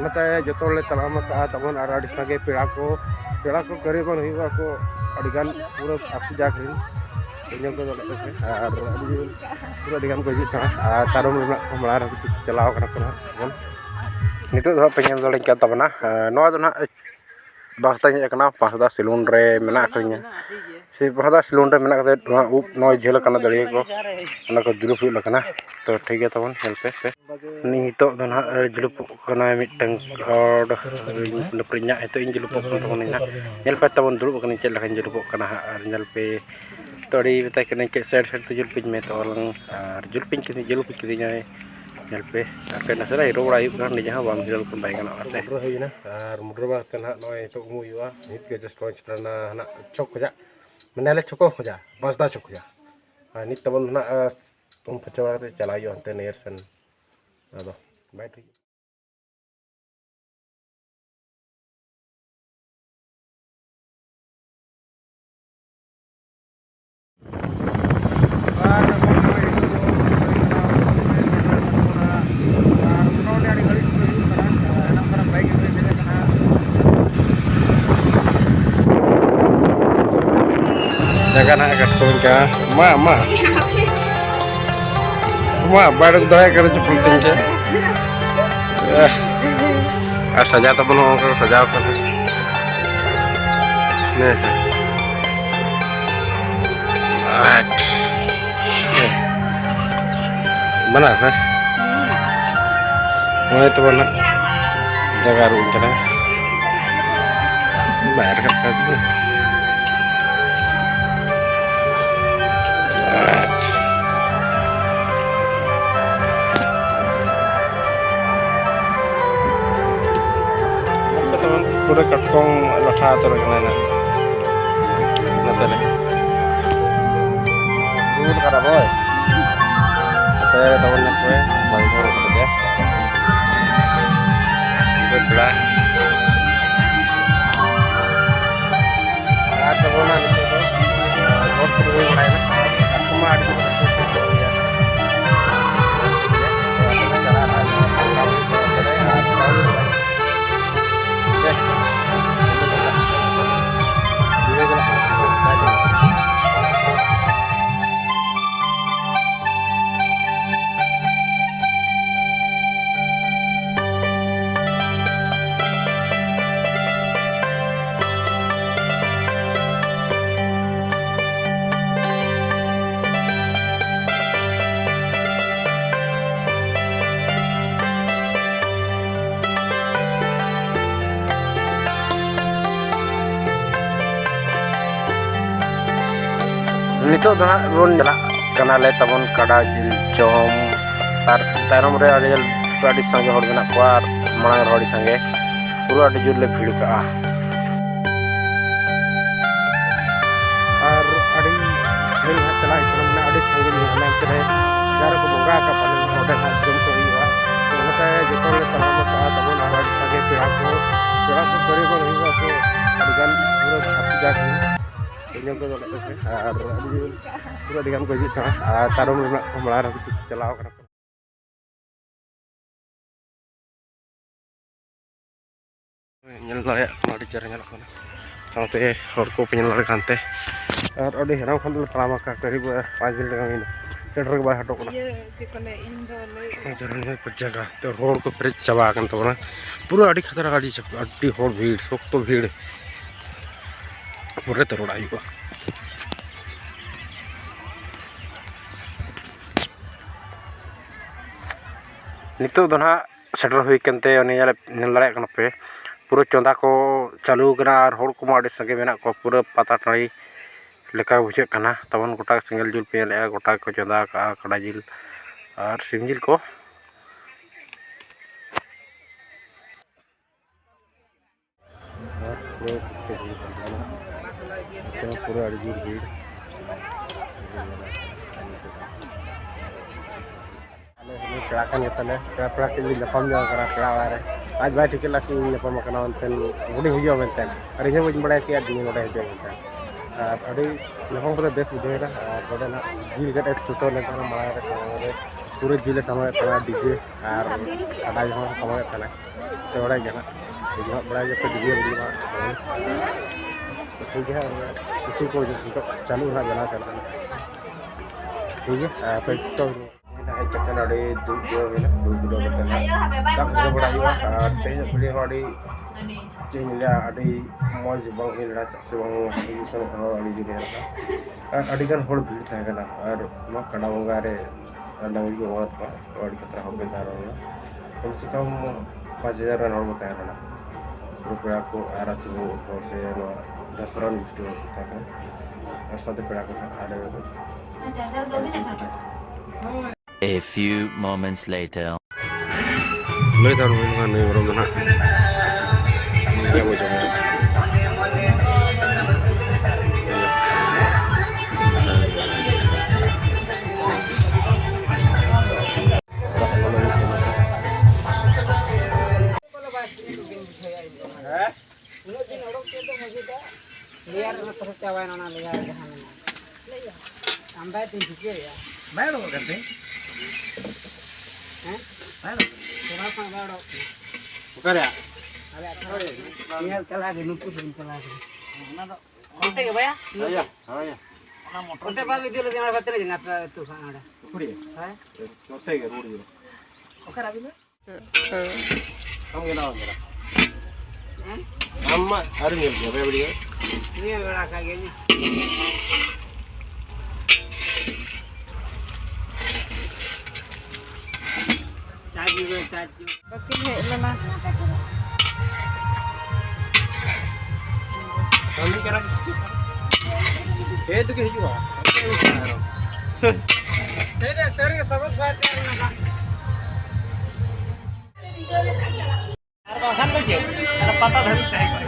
उन्नते जोले तलाम तबन और अड़ी संगे पेड़ा को करीबन हुआ को अड़ीगान पूरा आपू जाकरीन इन को पूरा अड़ीगान को हिजुना तारम मड़ा चलाव बन नित पे दड़े तबना बासदा हेकना बासदा सिलून रे मेना अखरीना से बासदा सिलून रे मेना उब नय झेल दड़े को जुलुप हुना तो ठीक है तबन पे नित जुलुप मिटन हित इन जुलुप पे तबन दुड़ब चलना जुलुप पे तो अड़ी बताए साइड साइड तो जुलुप में तो जुलुप जुलुप पे आपे नसरा हिरो बड़ा निजे हाँ बाम हिरो बाय गाना और मुड्र बास्ते ना नय तो उमुआ नित के जस्ट लॉन्च करना ना चौक खोजा मैंने चौको खोजा बासदा चौक खोजा नित तबन ना तुम फचवा चलाइयो हंते नेर सन अदो बाय ठीक जगह कटका मा बाड़क दया कर चुपलते और सजा तो बनो सजाव कर बना सर मैं तो बना जगह रूम चला बाहर का पूरे कटकों लठा तो रखना है दूर खराब हो तवन पे भाई घर करके बेड़ा आज तो बोना नहीं तो बहुत कुछ हो रहा है ना आपको मार के नितो बन चलाले तबन काड़ा जिल जम और तारम रे अड़ी संगे हर मेना को मांग हड़ी संगे पूरा अड़ी जोर ले भीड़ का और अड़ी झेल चला मैंने अड़ी संगे मेरे जार को बंगा का पालन जम को हुआ जो तलाम तबन और अड़ी संगे पेड़ा को करीबन हुआ को अड़ीगान पूरा आपू जाकरीन इन को पूरा अड़ीगान को हिजुना तारम मड़ा चलाव अड़ी चेहरा साथे को पे कानते और अड़ी हेराम खान तलाम करीब 5 दिन लगा सेटर के हटो जगह तो हर को पेज चाबा तबना पूरा अड़ी खतरा अड़ी भीड़ शक्त भीड़ पूरे तरोड़ा हुआ नितो दो ना सेटर हुईकते दाड़ा पे पूरा चंदा को चालू और हर को अड़ी संगे मेना को पूरा पाता टाड़ी लेका बुझे तबन गोटा सेंगल जुल पे गोटा को चंदा काड़ा जिल और सिम जिल को पूरा अड़ी जोर भीड़ पेड़ा पेड़ा के नपाम पेड़ा आज भाई ठीक कि नपाम बुढ़ी हुई मनते और इन बी बड़ा कि दिन नोड़े हजू नपाम बेस बुझेना जिल गटे छुटो लेना मांग पूरे जिले समय डीजे और कड़ा जो समय तो बड़ा गया जो बड़ा जो डीजे बजा ठीक है इसी को चालू ना बना चलता ठीक है तो चक्कर अड़ी दूध दूध बड़ा तेज अड़ी चीनिया अड़ी मौज बंग लड़ा से अड़ी जुड़े अड़ीगान भीड़ तहना और कड़ा बंगा डंगी को अड़ी कतरा हो कम से कम 5000 रन हो तहना रुपया को आरती से दसरा मिस्टी साथ पेड़ा को A few moments later. Lấy tao mình còn nhiều rồi nè. Cái bộ chồng. Liar na terus cawan na liar jahan. Sampai tinggi ya. Bayar lo kan teh? Bayar. Berapa kan bayar? Bukan ya? Ada thore. Ini cala ke nupu din cala ke. Na to. Konte ke baya? Iya, iya. Konte ba video le jana batere jana tu khana. Puri. Hai. Konte ke road je. Oka rabi na? Kamu kenal enggak? Amma hari ni berapa beli? Ini bera kage ni. Charge. Bakit he na. Kami kira. Tu ke hijau. Seri sabas baat karna ka. Kan lagi. Ada patah dari cahaya.